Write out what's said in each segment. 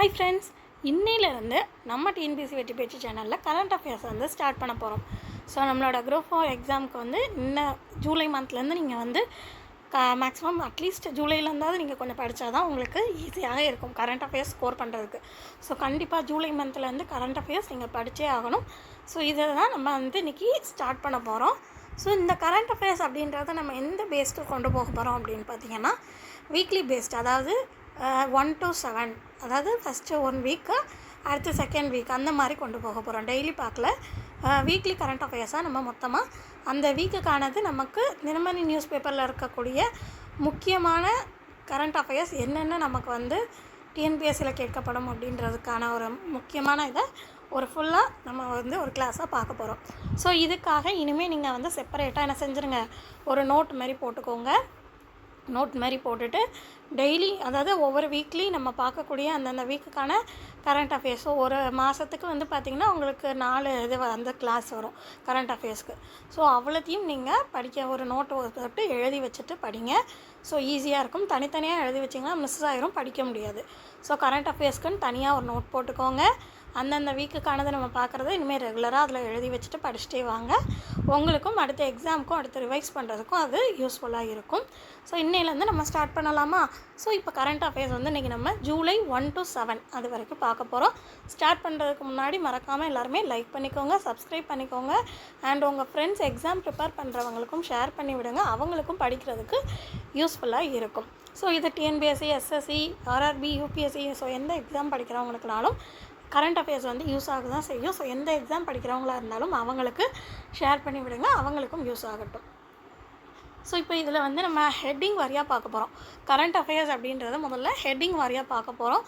Hi friends, இன்னையிலேருந்து நம்ம TNPSC வெற்றி பேச்சு சேனலில் கரண்ட் அஃபேர்ஸ் வந்து ஸ்டார்ட் பண்ண போகிறோம். ஸோ நம்மளோட குரூப் 4 எக்ஸாமுக்கு வந்து இன்னும் ஜூலை மந்த்லேருந்து நீங்கள் வந்து மேக்ஸிமம் அட்லீஸ்ட் ஜூலைலேருந்தாவது நீங்கள் கொஞ்சம் படித்தா தான் உங்களுக்கு ஈஸியாக இருக்கும் கரண்ட் அஃபேர்ஸ் ஸ்கோர் பண்ணுறதுக்கு. ஸோ கண்டிப்பாக ஜூலை மந்த்லேருந்து கரண்ட் அஃபேர்ஸ் நீங்கள் படித்தே ஆகணும். ஸோ இதை தான் நம்ம வந்து இன்றைக்கி ஸ்டார்ட் பண்ண போகிறோம். ஸோ இந்த கரண்ட் அஃபேர்ஸ் அப்படின்றத நம்ம எந்த பேஸ்டு கொண்டு போக போகிறோம் அப்படின்னு பார்த்தீங்கன்னா வீக்லி பேஸ்டு, அதாவது 1 to 7, அதாவது ஃபஸ்ட்டு 1 வீக்கு அடுத்து செகண்ட் வீக் அந்த மாதிரி கொண்டு போக போகிறோம். டெய்லி பார்க்கல, வீக்லி கரண்ட் அஃபேர்ஸாக நம்ம மொத்தமாக அந்த வீக்குக்கானது நமக்கு தினமணி நியூஸ் பேப்பரில் இருக்கக்கூடிய முக்கியமான கரண்ட் அஃபேர்ஸ் என்னென்ன நமக்கு வந்து டிஎன்பிஎஸ்சியில் கேட்கப்படும் அப்படின்றதுக்கான ஒரு முக்கியமான இதை ஒரு ஃபுல்லாக நம்ம வந்து ஒரு கிளாஸாக பார்க்க போகிறோம். ஸோ இதுக்காக இனிமேல் நீங்கள் வந்து செப்பரேட்டாக என்ன செஞ்சுருங்க, ஒரு நோட் மாதிரி போட்டுக்கோங்க. நோட் மாதிரி போட்டுட்டு டெய்லி, அதாவது ஒவ்வொரு வீக்லி நம்ம பார்க்கக்கூடிய அந்தந்த வீக்குக்கான கரண்ட் அஃபேர்ஸோ ஒரு மாதத்துக்கு வந்து பார்த்திங்கன்னா உங்களுக்கு 4 இது அந்த கிளாஸ் வரும் கரண்ட் அஃபேர்ஸ்க்கு. ஸோ அவ்வளோத்தையும் நீங்கள் படிக்க ஒரு நோட்டை போட்டு எழுதி வச்சுட்டு படிங்க. ஸோ ஈஸியாக இருக்கும். தனித்தனியாக எழுதி வச்சிங்கன்னா மிஸ் ஆகிரும், படிக்க முடியாது. ஸோ கரண்ட் அஃபேர்ஸ்க்குன்னு தனியாக ஒரு நோட் போட்டுக்கோங்க. அந்தந்த வீக்குக்கானதை நம்ம பார்க்குறத இனிமேல் ரெகுலராக அதில் எழுதி வச்சுட்டு படிச்சுட்டே வாங்க. உங்களுக்கும் அடுத்த எக்ஸாமுக்கும் அடுத்து ரிவைஸ் பண்ணுறதுக்கும் அது யூஸ்ஃபுல்லாக இருக்கும். ஸோ இன்னையிலேருந்து நம்ம ஸ்டார்ட் பண்ணலாமா? ஸோ இப்போ கரண்ட் அஃபேர்ஸ் வந்து இன்றைக்கி நம்ம ஜூலை 1 to 7 அது வரைக்கும் பார்க்க போகிறோம். ஸ்டார்ட் பண்ணுறதுக்கு முன்னாடி மறக்காமல் எல்லாருமே லைக் பண்ணிக்கோங்க, சப்ஸ்கிரைப் பண்ணிக்கோங்க. அண்ட் உங்கள் ஃப்ரெண்ட்ஸ் எக்ஸாம் ப்ரிப்பேர் பண்ணுறவங்களுக்கும் ஷேர் பண்ணி விடுங்க, அவங்களுக்கும் படிக்கிறதுக்கு யூஸ்ஃபுல்லாக இருக்கும். ஸோ இது TNPSC, SSC, RRB, UPSC, so எந்த எக்ஸாம் படிக்கிறவங்களுக்குனாலும் கரண்ட் அஃபேர்ஸ் வந்து யூஸ் ஆக தான் செய்யும். ஸோ எந்த எக்ஸாம் படிக்கிறவங்களா இருந்தாலும் அவங்களுக்கு ஷேர் பண்ணி விடுங்க, அவங்களுக்கும் யூஸ் ஆகட்டும். ஸோ இப்போ இதில் வந்து நம்ம ஹெட்டிங் வாரியாக பார்க்க போகிறோம். கரண்ட் அஃபேர்ஸ் அப்படின்றத முதல்ல ஹெட்டிங் வாரியாக பார்க்க போகிறோம்.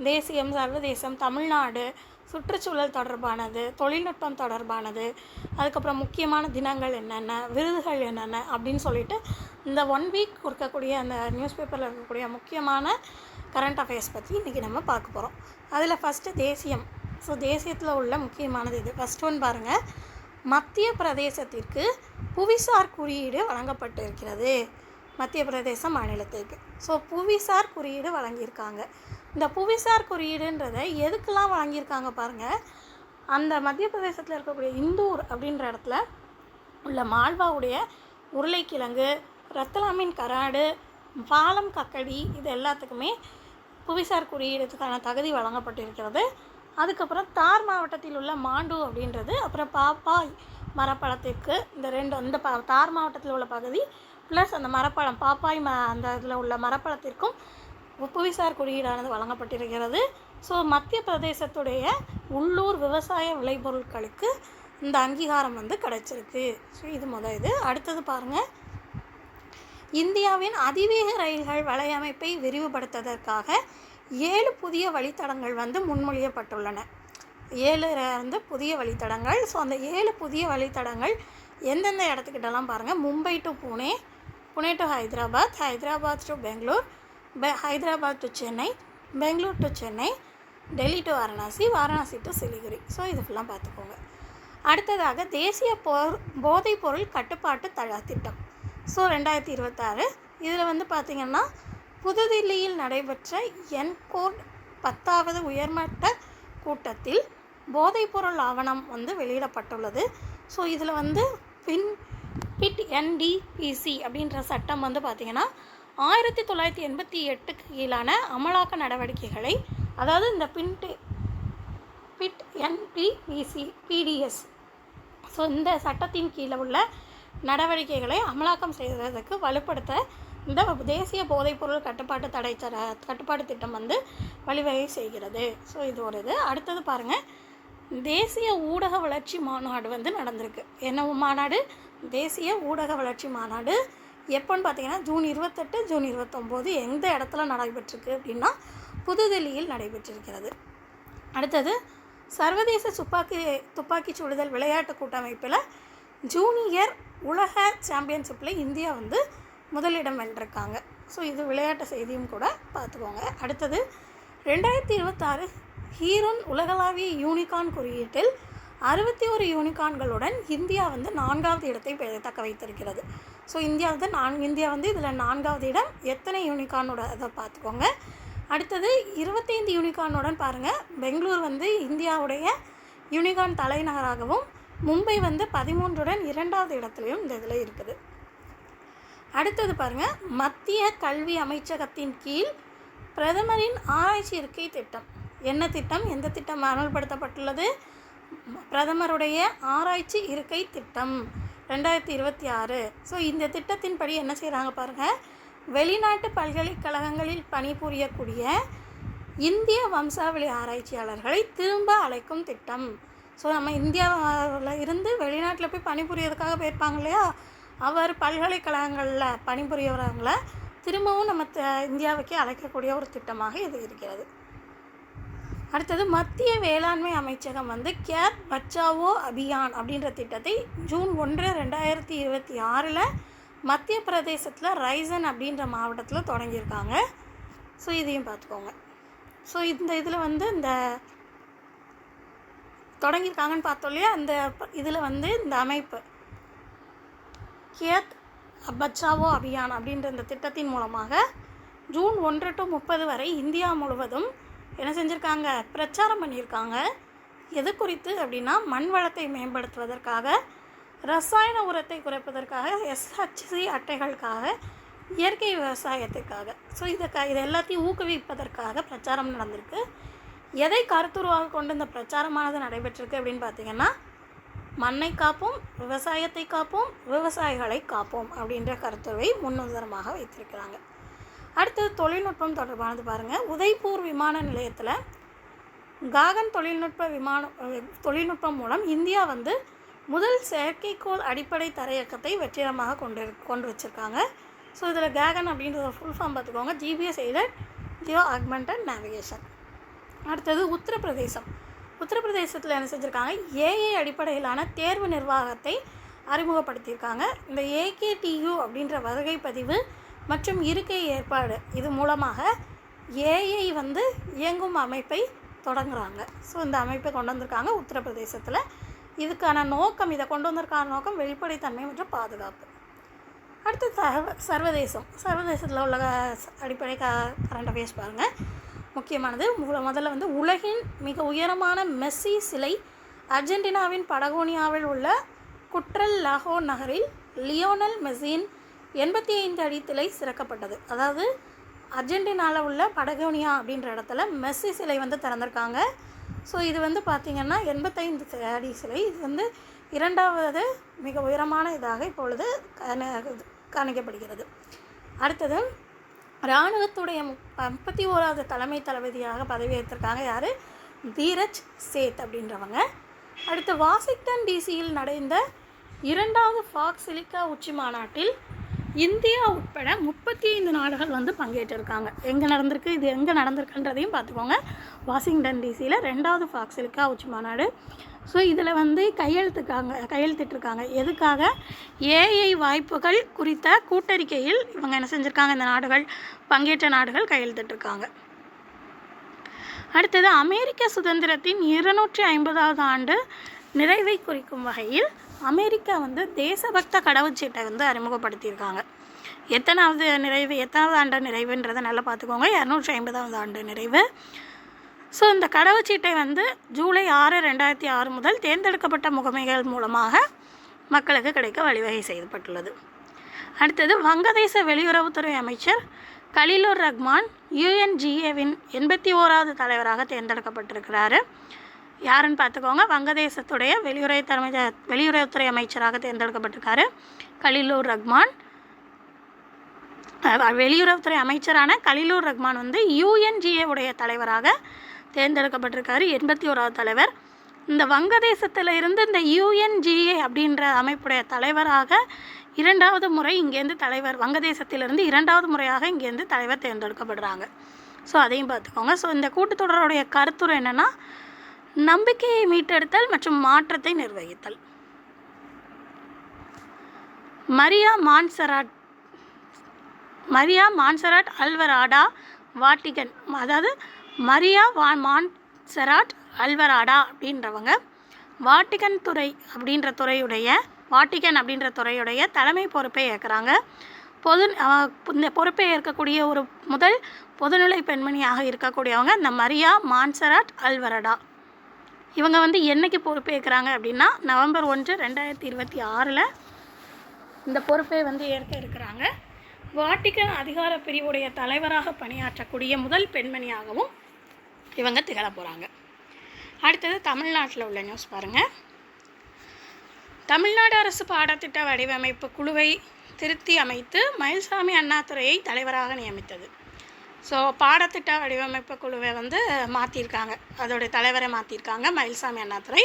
தேசியம், சர்வதேசம், தமிழ்நாடு, சுற்றுச்சூழல் தொடர்பானது, தொழில்நுட்பம் தொடர்பானது, அதுக்கப்புறம் முக்கியமான தினங்கள் என்னென்ன, விருதுகள் என்னென்ன அப்படின்னு சொல்லிட்டு இந்த 1 வீக் இருக்கக்கூடிய அந்த நியூஸ் பேப்பரில் இருக்கக்கூடிய முக்கியமான கரண்ட் அஃபேர்ஸ் பற்றி இன்றைக்கி நம்ம பார்க்க போகிறோம். அதில் ஃபஸ்ட்டு தேசியம். ஸோ தேசியத்தில் உள்ள முக்கியமானது இது. ஃபஸ்ட் ஒன் பாருங்கள், மத்திய பிரதேசத்திற்கு புவிசார் குறியீடு வழங்கப்பட்டு இருக்கிறது. மத்திய பிரதேச மாநிலத்திற்கு ஸோ புவிசார் குறியீடு வழங்கியிருக்காங்க. இந்த புவிசார் குறியீடுன்றதை எதுக்கெல்லாம் வழங்கியிருக்காங்க பாருங்கள். அந்த மத்திய பிரதேசத்தில் இருக்கக்கூடிய இந்தூர் அப்படின்ற இடத்துல உள்ள மால்வாவுடைய உருளைக்கிழங்கு, ரத்தலாமின் கராடு, பாலம் கக்கடி, இது எல்லாத்துக்குமே புவிசார் குறியீடுக்கான தகுதி வழங்கப்பட்டிருக்கிறது. அதுக்கப்புறம் தார் மாவட்டத்தில் உள்ள மாண்டு அப்படின்றது, அப்புறம் பாப்பாய் மரப்பழத்திற்கு இந்த தார் மாவட்டத்தில் உள்ள பகுதி ப்ளஸ் அந்த மரப்பழம் பாப்பாய் அந்த இதில் உள்ள மரப்பழத்திற்கும் புவிசார் குறியீடானது வழங்கப்பட்டிருக்கிறது. ஸோ மத்திய பிரதேசத்துடைய உள்ளூர் விவசாய விளைபொருட்களுக்கு இந்த அங்கீகாரம் வந்து கிடைச்சிருக்கு. ஸோ இது இது. அடுத்தது பாருங்கள், இந்தியாவின் அதிவேக ரயில்கள் வலையமைப்பை விரிவுபடுத்துவதற்காக 7 புதிய வழித்தடங்கள் வந்து முன்மொழியப்பட்டுள்ளன. 7 வந்து புதிய வழித்தடங்கள். ஸோ அந்த 7 புதிய வழித்தடங்கள் எந்தெந்த இடத்துக்கிட்டலாம் பாருங்கள். Mumbai to Pune, Pune to Hyderabad, Hyderabad to Bangalore, Hyderabad to Chennai, Bangalore to Chennai, Delhi to Varanasi, Varanasi to Siliguri. So இது ஃபுல்லாக பார்த்துக்கோங்க. அடுத்ததாக தேசிய போதைப்பொருள் கட்டுப்பாட்டு திட்டம். ஸோ 2026 இதில் வந்து பார்த்திங்கன்னா புதுதில்லியில் நடைபெற்ற என்கோட் 10வது உயர்மட்ட கூட்டத்தில் போதைப்பொருள் ஆவணம் வந்து வெளியிடப்பட்டுள்ளது. ஸோ இதில் வந்து பிட் என்டிபிசி அப்படின்ற சட்டம் வந்து பார்த்திங்கன்னா 1988க்கு கீழான அமலாக்க நடவடிக்கைகளை, அதாவது இந்த பிட் என்பிபிசி பிடிஎஸ், ஸோ இந்த சட்டத்தின் கீழே உள்ள நடவடிக்கைகளை அமலாக்கம் செய்வதற்கு வலுப்படுத்த இந்த தேசிய போதைப்பொருள் கட்டுப்பாட்டு திட்டம் வந்து வழிவகை செய்கிறது. ஸோ இது ஒரு இது. அடுத்தது பாருங்கள், தேசிய ஊடக வளர்ச்சி மாநாடு வந்து நடந்திருக்கு. என்ன மாநாடு? தேசிய ஊடக வளர்ச்சி மாநாடு. எப்போன்னு பார்த்தீங்கன்னா ஜூன் 28, ஜூன் 29 எந்த இடத்துல நடைபெற்றிருக்கு அப்படின்னா புதுதில்லியில் நடைபெற்றிருக்கிறது. அடுத்தது சர்வதேச துப்பாக்கி சுடுதல் விளையாட்டு கூட்டமைப்பில் ஜூனியர் உலக சாம்பியன்ஷிப்பில் இந்தியா வந்து முதலிடம் வென்றிருக்காங்க. ஸோ இது விளையாட்டு செய்தியும் கூட பார்த்துக்கோங்க. அடுத்தது 2026 ஹீரோன் உலகளாவிய யூனிகார்ன் குறியீட்டில் 61 யூனிகார்ன்களுடன் இந்தியா வந்து 4வது இடத்தை தக்க வைத்திருக்கிறது. ஸோ இந்தியா வந்து இதில் 4வது இடம். எத்தனை யூனிகார்னோட அதை பார்த்துக்கோங்க. அடுத்தது 25 யூனிகார்னுடன் பாருங்கள், பெங்களூர் வந்து இந்தியாவுடைய யூனிகார்ன் தலைநகராகவும், மும்பை வந்து 13உடன் 2வது இடத்துலையும் இந்த இதில் இருக்குது. அடுத்தது பாருங்கள், மத்திய கல்வி அமைச்சகத்தின் கீழ் பிரதமரின் ஆராய்ச்சி இருக்கை திட்டம். என்ன திட்டம், எந்த திட்டம் அமல்படுத்தப்பட்டுள்ளது? பிரதமருடைய ஆராய்ச்சி இருக்கை திட்டம் 2026. ஸோ இந்த திட்டத்தின்படி என்ன செய்கிறாங்க பாருங்கள், வெளிநாட்டு பல்கலைக்கழகங்களில் பணிபுரியக்கூடிய இந்திய வம்சாவளி ஆராய்ச்சியாளர்களை திரும்ப அழைக்கும் திட்டம். ஸோ நம்ம இந்தியாவில் இருந்து வெளிநாட்டில் போய் பணிபுரியறதுக்காக போயிருப்பாங்க இல்லையா, அவர் பல்கலைக்கழகங்களில் பணிபுரியவங்களை திரும்பவும் நம்ம இந்தியாவுக்கே அழைக்கக்கூடிய ஒரு திட்டமாக இது இருக்கிறது. அடுத்தது மத்திய வேளாண்மை அமைச்சகம் வந்து கேத் பச்சாவோ அபியான் அப்படின்ற திட்டத்தை ஜூன் 1, 2026 மத்திய பிரதேசத்தில் ரைசன் அப்படின்ற மாவட்டத்தில் தொடங்கியிருக்காங்க. ஸோ இதையும் பார்த்துக்கோங்க. ஸோ இந்த இதில் வந்து இந்த தொடங்கியிருக்காங்கன்னு பார்த்தோம் இல்லையா, இந்த இதில் வந்து இந்த அமைப்பு கேத் பச்சாவோ அபியான் அப்படின்ற இந்த திட்டத்தின் மூலமாக ஜூன் 1 to 30 வரை இந்தியா முழுவதும் என்ன செஞ்சுருக்காங்க, பிரச்சாரம் பண்ணியிருக்காங்க. எது குறித்து அப்படின்னா, மண் வளத்தை மேம்படுத்துவதற்காக, ரசாயன உரத்தை குறைப்பதற்காக, SHC அட்டைகளுக்காக, இயற்கை விவசாயத்துக்காக. ஸோ இதை எல்லாத்தையும் ஊக்குவிப்பதற்காக பிரச்சாரம் நடந்திருக்கு. எதை கருத்துருவாக கொண்டு இந்த பிரச்சாரமானது நடைபெற்றிருக்கு அப்படின்னு பார்த்திங்கன்னா, மண்ணை காப்போம், விவசாயத்தை காப்போம், விவசாயிகளை காப்போம் அப்படின்ற கருத்துருவை முன்னுதாரணமாக வைத்திருக்கிறாங்க. அடுத்தது தொழில்நுட்பம் தொடர்பானது பாருங்கள். உதய்பூர் விமான நிலையத்தில் காகன் தொழில்நுட்பம் மூலம் இந்தியா வந்து முதல் செயற்கைக்கோள் அடிப்படை தரையிறக்கத்தை வெற்றிகரமாக கொண்டு வச்சுருக்காங்க. ஸோ இதில் கேகன் அப்படின்றத ஃபுல் ஃபார்ம் பார்த்துக்கோங்க, GPS aided Jio augmented navigation. அடுத்தது உத்தரப்பிரதேசத்தில் என்ன செஞ்சுருக்காங்க, AI அடிப்படையிலான தேர்வு நிர்வாகத்தை அறிமுகப்படுத்தியிருக்காங்க. இந்த AKTU அப்படின்ற வகைப்பதிவு மற்றும் இருக்கை ஏற்பாடு இது மூலமாக AI வந்து இயங்கும் அமைப்பை தொடங்குறாங்க. ஸோ இந்த அமைப்பை கொண்டு வந்திருக்காங்க உத்தரப்பிரதேசத்தில். இதுக்கான நோக்கம், இதை கொண்டு வந்திருக்கான நோக்கம் வெளிப்படைத்தன்மை மற்றும் பாதுகாப்பு. அடுத்து சர்வதேசத்தில் உள்ள அடிப்படை கரண்ட் அஃபேர்ஸ் பாருங்கள். முக்கியமானது முதல்ல வந்து உலகின் மிக உயரமான மெஸ்ஸி சிலை அர்ஜென்டினாவின் படகோனியாவில் உள்ள குட்ரல் லாகோ நகரில் லியோனல் மெஸ்ஸின் 85 அடி சிலை சிறக்கப்பட்டது. அதாவது அர்ஜென்டினாவில் உள்ள படகோனியா அப்படின்ற இடத்துல மெஸ்ஸி சிலை வந்து திறந்திருக்காங்க. ஸோ இது வந்து பார்த்திங்கன்னா 85 அடி சிலை. இது வந்து 2வது மிக உயரமான இதாக இப்பொழுது காணிக்கப்படுகிறது. அடுத்தது இராணுவத்துடைய 51வது தலைமை தளபதியாக பதவியேற்றிருக்காங்க. யார்? தீரஜ் சேத் அப்படின்றவங்க. அடுத்து வாஷிங்டன் டிசியில் நடந்த 2வது ஃபாக்ஸ் சிலிக்கா உச்சி மாநாட்டில் இந்தியா உட்பட 35 நாடுகள் வந்து பங்கேற்றிருக்காங்க. எங்கே நடந்திருக்கு, இது எங்கே நடந்திருக்குன்றதையும் பார்த்துக்கோங்க. வாஷிங்டன் டிசியில் 2வது ஃபாக்ஸ் சிலிக்கா உச்சி மாநாடு. ஸோ இதில் வந்து கையெழுத்திட்டிருக்காங்க. எதுக்காக? AI வாய்ப்புகள் குறித்த கூட்டறிக்கையில் இவங்க என்ன செஞ்சுருக்காங்க, இந்த நாடுகள் பங்கேற்ற நாடுகள் கையெழுத்திட்டிருக்காங்க. அடுத்தது அமெரிக்க சுதந்திரத்தின் 250வது ஆண்டு நிறைவை குறிக்கும் வகையில் அமெரிக்கா வந்து தேசபக்த கடவுச்சீட்டை வந்து அறிமுகப்படுத்தியிருக்காங்க. எத்தனாவது ஆண்டு நிறைவுன்றதை நல்லா பார்த்துக்கோங்க. 250வது ஆண்டு நிறைவு. ஸோ இந்த கடவுச்சீட்டை வந்து ஜூலை 6, 2006 முதல் தேர்ந்தெடுக்கப்பட்ட முகமைகள் மூலமாக மக்களுக்கு கிடைக்க வழிவகை செய்யப்பட்டுள்ளது. அடுத்தது வங்கதேச வெளியுறவுத்துறை அமைச்சர் கலிலுர் ரஹ்மான் UNGAவின் 81வது தலைவராக தேர்ந்தெடுக்கப்பட்டிருக்கிறாரு. யாருன்னு பார்த்துக்கோங்க, வங்கதேசத்துடைய வெளியுறவுத்துறை அமைச்சராக தேர்ந்தெடுக்கப்பட்டிருக்காரு கலிலுர் ரஹ்மான். வெளியுறவுத்துறை அமைச்சரான கலிலுர் ரஹ்மான் வந்து UNGA உடைய தலைவராக தேர்ந்தெடுக்கப்பட்டிருக்காரு, 81வது தலைவர். இந்த வங்கதேசத்தில் இருந்து இந்த UNGA அப்படின்ற அமைப்புடைய தலைவராக 2வது முறை இங்கேருந்து வங்கதேசத்திலிருந்து 2வது முறையாக இங்கேருந்து தலைவர் தேர்ந்தெடுக்கப்படுறாங்க. ஸோ அதையும் பார்த்துக்கோங்க. ஸோ இந்த கூட்டத்தொடருடைய கருத்துரை என்னென்னா, நம்பிக்கையை மீட்டெடுத்தல் மற்றும் மாற்றத்தை நிர்வகித்தல். மரியா மான்சராட் அல்வராடா வாட்டிகன், அதாவது மரியா மான்சராட் அல்வராடா அப்படின்றவங்க வாட்டிகன் அப்படின்ற துறையுடைய தலைமை பொறுப்பை ஏற்கிறாங்க. இந்த பொறுப்பை ஏற்கக்கூடிய ஒரு முதல் பொதுநிலை பெண்மணியாக இருக்கக்கூடியவங்க இந்த மரியா மான்சராட் அல்வரடா. இவங்க வந்து என்றைக்கு பொறுப்பேற்கிறாங்க அப்படின்னா நவம்பர் 1, 2026 இந்த பொறுப்பை வந்து ஏற்க இருக்கிறாங்க. வாட்டிக்கன் அதிகார பிரிவுடைய தலைவராக பணியாற்றக்கூடிய முதல் பெண்மணியாகவும் இவங்க திகழ போகிறாங்க. அடுத்தது தமிழ்நாட்டில் உள்ள நியூஸ் பாருங்கள். தமிழ்நாடு அரசு பாடத்திட்ட வடிவமைப்பு குழுவை திருத்தி அமைத்து மயில்சாமி அண்ணாதுரையை தலைவராக நியமித்தது. ஸோ பாடத்திட்ட வடிவமைப்பு குழுவை வந்து மாற்றிருக்காங்க, அதோடைய தலைவரை மாற்றிருக்காங்க மயில்சாமி அண்ணாதுரை.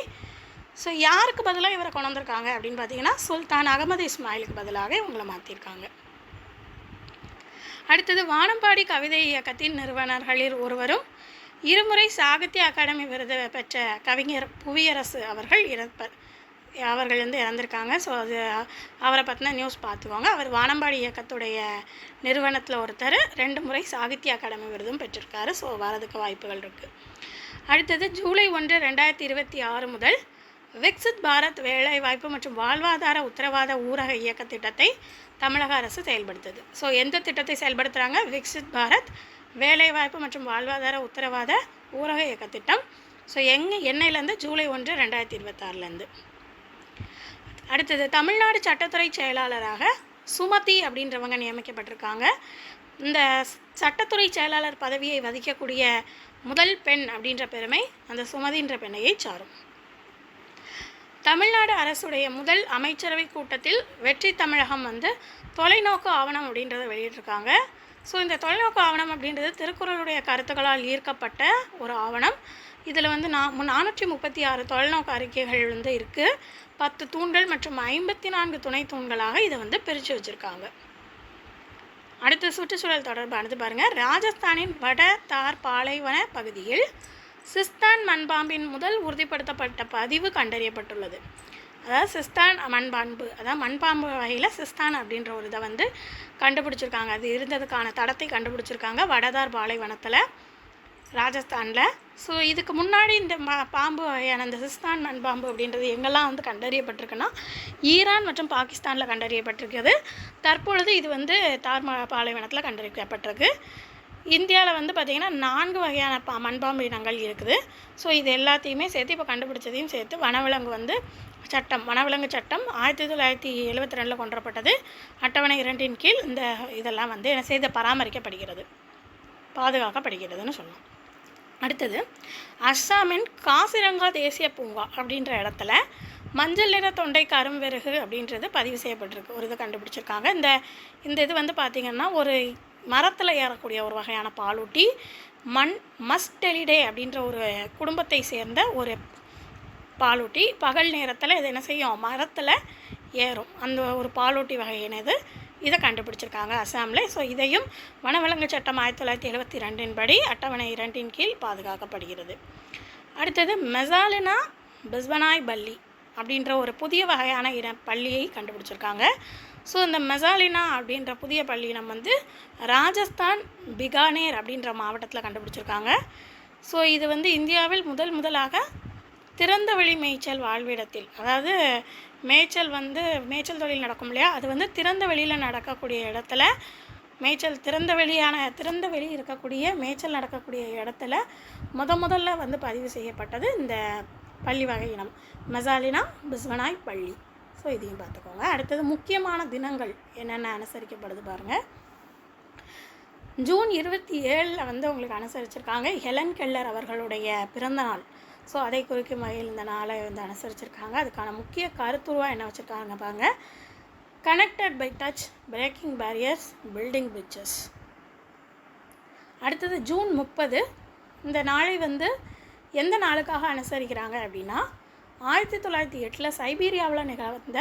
ஸோ யாருக்கு பதிலாக இவரை கொண்டு வந்திருக்காங்க அப்படின்னு பார்த்தீங்கன்னா சுல்தான் அகமது இஸ்மாயிலுக்கு பதிலாக இவங்களை மாற்றிருக்காங்க. அடுத்தது வானம்பாடி கவிதை இயக்கத்தின் நிறுவனர்களில் ஒருவரும் இருமுறை சாகித்ய அகாடமி விருது பெற்ற கவிஞர் புவியரசு அவர்கள் வந்து இறந்துருக்காங்க. ஸோ அது அவரை பற்றின நியூஸ் பார்த்துக்கோங்க. அவர் வானம்பாடி இயக்கத்துடைய நிறுவனத்தில் ஒருத்தர், 2 முறை சாகித்ய அகாடமி விருதும் பெற்றிருக்காரு. ஸோ வரதுக்கு வாய்ப்புகள் இருக்குது. அடுத்தது ஜூலை 1, 2026 முதல் விக்சித் பாரத் வேலைவாய்ப்பு மற்றும் வாழ்வாதார உத்தரவாத ஊரக இயக்க திட்டத்தை தமிழக அரசு செயல்படுத்துது. ஸோ எந்த திட்டத்தை செயல்படுத்துகிறாங்க? விக்சித் பாரத் வேலைவாய்ப்பு மற்றும் வாழ்வாதார உத்தரவாத ஊரக இயக்க திட்டம். ஸோ என்னையிலேருந்து ஜூலை 1, 2026 அடுத்தது தமிழ்நாடு சட்டத்துறை செயலாளராக சுமதி அப்படின்றவங்க நியமிக்கப்பட்டிருக்காங்க. இந்த சட்டத்துறை செயலாளர் பதவியை வகிக்கக்கூடிய முதல் பெண் அப்படின்ற பெருமை அந்த சுமதின்ற பெண்ணையை சாரும். தமிழ்நாடு அரசுடைய முதல் அமைச்சரவை கூட்டத்தில் வெற்றி தமிழகம் வந்து தொலைநோக்கு ஆவணம் அப்படின்றத வெளியிட்டிருக்காங்க. ஸோ இந்த தொலைநோக்கு ஆவணம் அப்படின்றது திருக்குறளுடைய கருத்துக்களால் ஈர்க்கப்பட்ட ஒரு ஆவணம். இதில் வந்து 436 தொலைநோக்கு அறிக்கைகள் வந்து இருக்குது. 10 தூண்கள் மற்றும் 54 துணை தூண்களாக இதை வந்து பிரித்து வச்சுருக்காங்க. அடுத்த சுற்றுச்சூழல் தொடர்பானது பாருங்கள். ராஜஸ்தானின் வட தார் பாலைவன பகுதியில் சிஸ்தான் மண்பாம்பின் முதல் உறுதிப்படுத்தப்பட்ட பதிவு கண்டறியப்பட்டுள்ளது. அதாவது சிஸ்தான் மண்பாம்பு, அதாவது மண்பாம்பு வகையில் சிஸ்தான் அப்படின்ற ஒரு இதை வந்து கண்டுபிடிச்சிருக்காங்க. அது இருந்ததுக்கான தடத்தை கண்டுபிடிச்சிருக்காங்க வடதார் பாலைவனத்தில் ராஜஸ்தானில். ஸோ இதுக்கு முன்னாடி இந்த பாம்பு வகையான இந்த சிஸ்தான் மண்பாம்பு அப்படின்றது எங்கெல்லாம் வந்து கண்டறியப்பட்டிருக்குன்னா ஈரான் மற்றும் பாகிஸ்தானில் கண்டறியப்பட்டிருக்குது. தற்பொழுது இது வந்து தார் பாலைவனத்தில் கண்டறியப்பட்டிருக்கு. இந்தியாவில் வந்து பார்த்திங்கன்னா 4 வகையான மண்பாம்பு இனங்கள் இருக்குது. ஸோ இது எல்லாத்தையுமே சேர்த்து இப்போ கண்டுபிடிச்சதையும் சேர்த்து வனவிலங்கு சட்டம் 1972 கொண்டுவரப்பட்டது. அட்டவணை 2 கீழ் இந்த இதெல்லாம் வந்து என்ன செய்து பராமரிக்கப்படுகிறது, பாதுகாக்கப்படுகிறதுன்னு சொன்னோம். அடுத்தது அஸ்ஸாமின் காசிரங்கா தேசிய பூங்கா அப்படின்ற இடத்துல மஞ்சள் நிற தொண்டை கரும்பெருகு அப்படின்றது பதிவு செய்யப்பட்டிருக்கு. ஒரு இதை கண்டுபிடிச்சிருக்காங்க. இந்த இது வந்து பார்த்திங்கன்னா ஒரு மரத்தில் ஏறக்கூடிய ஒரு வகையான பாலூட்டி மஸ்டெலிடே அப்படின்ற ஒரு குடும்பத்தை சேர்ந்த ஒரு பாலூட்டி. பகல் நேரத்தில் இது என்ன செய்யும்? மரத்தில் ஏறும். அந்த ஒரு பாலூட்டி வகையினது இதை கண்டுபிடிச்சிருக்காங்க அஸ்ஸாமில். ஸோ இதையும் வனவிலங்கு சட்டம் 1972 படி அட்டவணை 2 கீழ் பாதுகாக்கப்படுகிறது. அடுத்தது மெசாலினா பிஸ்வனாய் பல்லி அப்படின்ற ஒரு புதிய வகையான பள்ளியை கண்டுபிடிச்சிருக்காங்க. ஸோ இந்த மெசாலினா அப்படின்ற புதிய பள்ளியினம் வந்து ராஜஸ்தான் பிகானேர் அப்படின்ற மாவட்டத்தில் கண்டுபிடிச்சிருக்காங்க. ஸோ இது வந்து இந்தியாவில் முதலாக திறந்தவெளி மேய்ச்சல் வாழ்விடத்தில், அதாவது மேய்ச்சல் தொழில் நடக்கும் இல்லையா, அது வந்து திறந்த வெளியில் நடக்கக்கூடிய இடத்துல திறந்த வெளி இருக்கக்கூடிய மேய்ச்சல் நடக்கக்கூடிய இடத்துல முதல்ல வந்து பதிவு செய்யப்பட்டது இந்த பள்ளி வகை இனம் மெசாலினா பிஸ்வனாய் பள்ளி. ஸோ இதையும் பார்த்துக்கோங்க. அடுத்தது முக்கியமான தினங்கள் என்னென்ன அனுசரிக்கப்படுது பாருங்கள். ஜூன் 27 வந்து உங்களுக்கு அனுசரிச்சிருக்காங்க ஹெலன் கெல்லர் அவர்களுடைய பிறந்தநாள். ஸோ அதை குறிக்கும் வகையில் இந்த நாளை வந்து அனுசரிச்சிருக்காங்க. அதுக்கான முக்கிய கருத்துருவாக என்ன வச்சுருக்காங்க பாருங்க. Connected by touch, breaking barriers, building bridges. அடுத்தது ஜூன் 30 இந்த நாளை வந்து எந்த நாளுக்காக அனுசரிக்கிறாங்க அப்படின்னா 1908 சைபீரியாவில் நிகழ்ந்த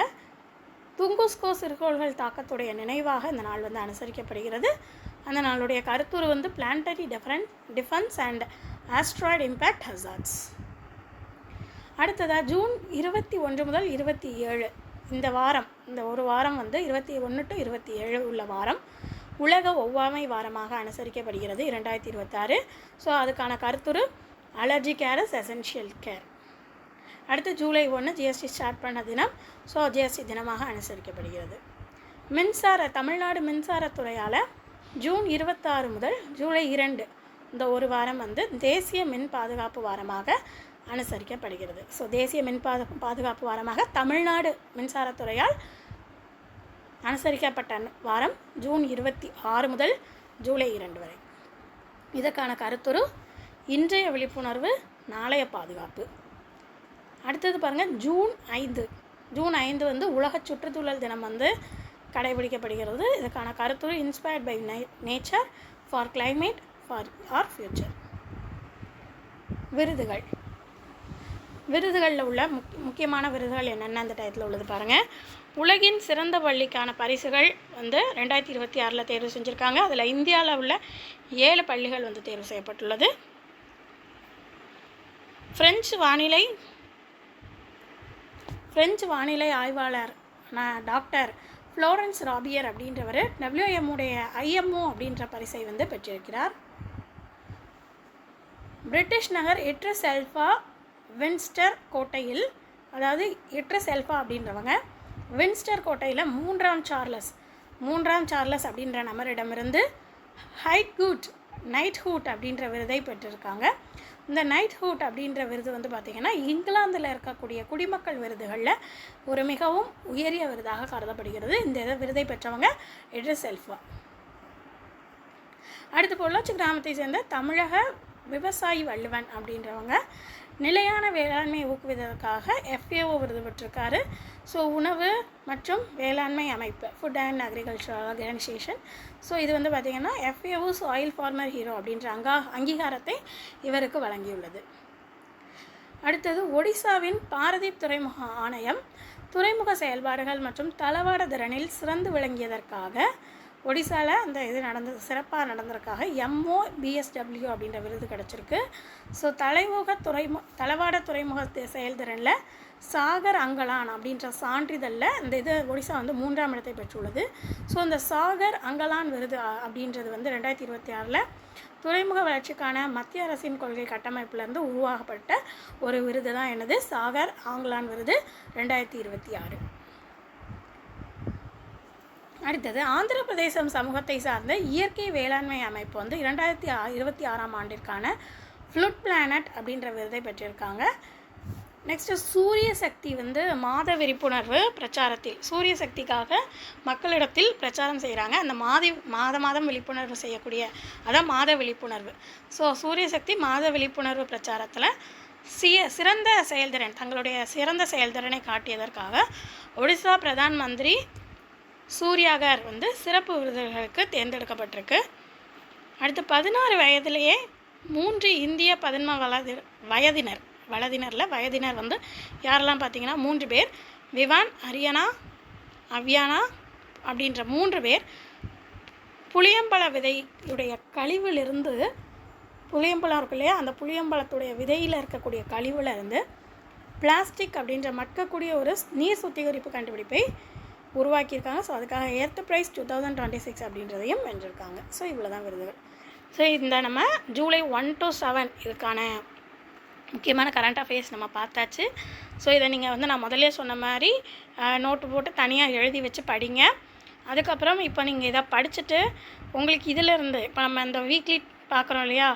துங்குஸ்கோ சிறுகோள்கள் தாக்கத்துடைய நினைவாக இந்த நாள் வந்து அனுசரிக்கப்படுகிறது. அந்த நாளுடைய கருத்துரு வந்து planetary defence and asteroid impact hazards. அடுத்ததாக ஜூன் 21 முதல் 27 இந்த ஒரு வாரம் வந்து 21 to 27 உள்ள வாரம் உலக ஒவ்வாமை வாரமாக அனுசரிக்கப்படுகிறது 2026. ஸோ அதுக்கான கருத்துரு allergy care is essential care. அடுத்து ஜூலை 1 ஜிஎஸ்டி ஸ்டார்ட் பண்ண தினம். ஸோ ஜிஎஸ்டி தினமாக அனுசரிக்கப்படுகிறது. தமிழ்நாடு மின்சாரத்துறையால் ஜூன் 26 முதல் ஜூலை 2 இந்த ஒரு வாரம் வந்து தேசிய மின் பாதுகாப்பு வாரமாக அனுசரிக்கப்படுகிறது. ஸோ தேசிய மின் பாதுகாப்பு வாரமாக தமிழ்நாடு மின்சாரத்துறையால் அனுசரிக்கப்பட்ட வாரம் ஜூன் 26 முதல் ஜூலை 2 வரை. இதற்கான கருத்துரு இன்றைய விழிப்புணர்வு நாளைய பாதுகாப்பு. அடுத்தது பாருங்கள், ஜூன் 5 வந்து உலக சுற்றுச்சூழல் தினம் வந்து கடைபிடிக்கப்படுகிறது. இதுக்கான கருத்துரு inspired by nature for climate for our future. விருதுகளில் உள்ள முக்கியமான விருதுகள் என்னென்ன அந்த டயத்தில் உள்ளது பாருங்கள். உலகின் சிறந்த பள்ளிக்கான பரிசுகள் வந்து 2026 தேர்வு செஞ்சுருக்காங்க. அதில் இந்தியாவில் உள்ள 7 பள்ளிகள் வந்து தேர்வு செய்யப்பட்டுள்ளது. பிரெஞ்சு வானிலை ஆய்வாளர் டாக்டர் ஃப்ளோரன்ஸ் ராபியர் அப்படின்றவர் IMO அப்படின்ற பரிசை வந்து பெற்றிருக்கிறார். பிரிட்டிஷ் நகர் இட்ரிஸ் எல்பா வின்ஸ்டர் கோட்டையில், அதாவது இட்ரிஸ் எல்பா அப்படின்றவங்க வின்ஸ்டர் கோட்டையில் 3ஆம் சார்லஸ் அப்படின்ற நபரிடமிருந்து நைட்ஹூட் அப்படின்ற விருதை பெற்றிருக்காங்க. இந்த நைட்ஹூட் அப்படின்ற விருது வந்து பார்த்திங்கன்னா இங்கிலாந்தில் இருக்கக்கூடிய குடிமக்கள் விருதுகளில் ஒரு மிகவும் உயரிய விருதாக கருதப்படுகிறது. இந்த விருதை பெற்றவங்க இட்ரிஸ் எல்பா. அடுத்து பொள்ளாச்சி கிராமத்தை சேர்ந்த தமிழக விவசாயி வள்ளுவன் அப்படின்றவங்க நிலையான வேளாண்மையை ஊக்குவிப்பதற்காக FAO விருது பெற்றிருக்காரு. ஸோ உணவு மற்றும் வேளாண்மை அமைப்பு, food and agriculture organisation. So இது வந்து பார்த்திங்கன்னா FAO சாயில் ஃபார்மர் ஹீரோ அப்படின்ற அங்கீகாரத்தை இவருக்கு வழங்கியுள்ளது. அடுத்தது ஒடிசாவின் பாரதீப் துறைமுக ஆணையம் துறைமுக செயல்பாடுகள் மற்றும் தளவாட திறனில் சிறந்து விளங்கியதற்காக ஒடிசாவில் அந்த இது சிறப்பாக நடந்ததற்காக MOBSW அப்படின்ற விருது கிடச்சிருக்கு. ஸோ தளவாட துறைமுக செயல்திறனில் சாகர் அங்கலான் அப்படின்ற சான்றிதழில் இந்த இது ஒடிசா வந்து 3ஆம் இடத்தை பெற்றுள்ளது. ஸோ இந்த சாகர் அங்கலான் விருது அப்படின்றது வந்து 2026 துறைமுக வளர்ச்சிக்கான மத்திய அரசின் கொள்கை கட்டமைப்பிலிருந்து உருவாக்கப்பட்ட ஒரு விருது தான் என்னது சாகர் அங்கலான் விருது 2026. அடுத்தது ஆந்திர பிரதேசம் சமூகத்தை சார்ந்த இயற்கை வேளாண்மை அமைப்பு வந்து 2026 ஆண்டிற்கான ஃப்ளூட் பிளானட் அப்படின்ற விருதை பெற்றிருக்காங்க. நெக்ஸ்ட்டு சூரிய சக்தி வந்து மாத விழிப்புணர்வு பிரச்சாரத்தில் சூரிய சக்திக்காக மக்களிடத்தில் பிரச்சாரம் செய்கிறாங்க. அந்த மாதம் விழிப்புணர்வு செய்யக்கூடிய அதான் மாத விழிப்புணர்வு. ஸோ சூரிய சக்தி மாத விழிப்புணர்வு பிரச்சாரத்தில் சிறந்த செயல்திறன் தங்களுடைய சிறந்த செயல்திறனை காட்டியதற்காக ஒடிசா பிரதான் மந்திரி சூர்யாகர் வந்து சிறப்பு விருதுகளுக்கு தேர்ந்தெடுக்கப்பட்டிருக்கு. அடுத்து 16 வயதிலேயே 3 இந்திய பதன்ம வயதினர் வந்து யாரெல்லாம் பார்த்தீங்கன்னா 3 பேர், விவான், அவ்யானா அப்படின்ற 3 பேர் புளியம்பழ விதையுடைய கழிவிலிருந்து, புளியம்பழம் இருக்கு இல்லையா, அந்த புளியம்பழத்துடைய விதையில் இருக்கக்கூடிய கழிவில் இருந்து பிளாஸ்டிக் அப்படின்ற மக்கக்கூடிய ஒரு நீர் சுத்திகரிப்பு கண்டுபிடிப்பை உருவாக்கியிருக்காங்க. ஸோ அதுக்காக எர்த் ப்ரைஸ் 2026 அப்படின்றதையும் வென்றிருக்காங்க. ஸோ இவ்வளோ தான் விருதுகள். ஸோ இந்த நம்ம ஜூலை 1 to 7 இதுக்கான முக்கியமான கரண்ட் அஃபேர்ஸ் நம்ம பார்த்தாச்சு. ஸோ இதை நீங்கள் வந்து நான் முதல்ல சொன்ன மாதிரி நோட்டு போட்டு தனியாக எழுதி வச்சு படிங்க. அதுக்கப்புறம் இப்போ நீங்கள் இதை படிச்சுட்டு உங்களுக்கு இதிலேருந்து இப்போ நம்ம இந்த வீக்லி பார்க்குறோம் இல்லையா,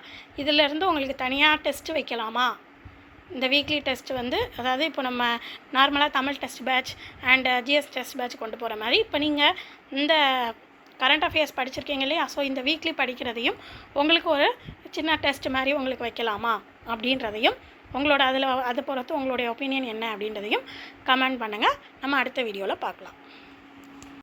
இதிலேருந்து உங்களுக்கு தனியாக டெஸ்ட்டு வைக்கலாமா, இந்த வீக்லி டெஸ்ட் வந்து அதாவது இப்போ நம்ம நார்மலாக Tamil test batch and GS test batch கொண்டு போகிற மாதிரி இப்போ நீங்கள் இந்த கரண்ட் அஃபேர்ஸ் படிச்சிருக்கீங்க இல்லையா, ஸோ இந்த வீக்லி படிக்கிறதையும் உங்களுக்கு ஒரு சின்ன டெஸ்ட் மாதிரி உங்களுக்கு வைக்கலாமா அப்படின்றதையும் உங்களோட அதை பொறுத்து உங்களுடைய ஒப்பீனியன் என்ன அப்படின்றதையும் கமெண்ட் பண்ணுங்கள். நம்ம அடுத்த வீடியோவில் பார்க்கலாம்.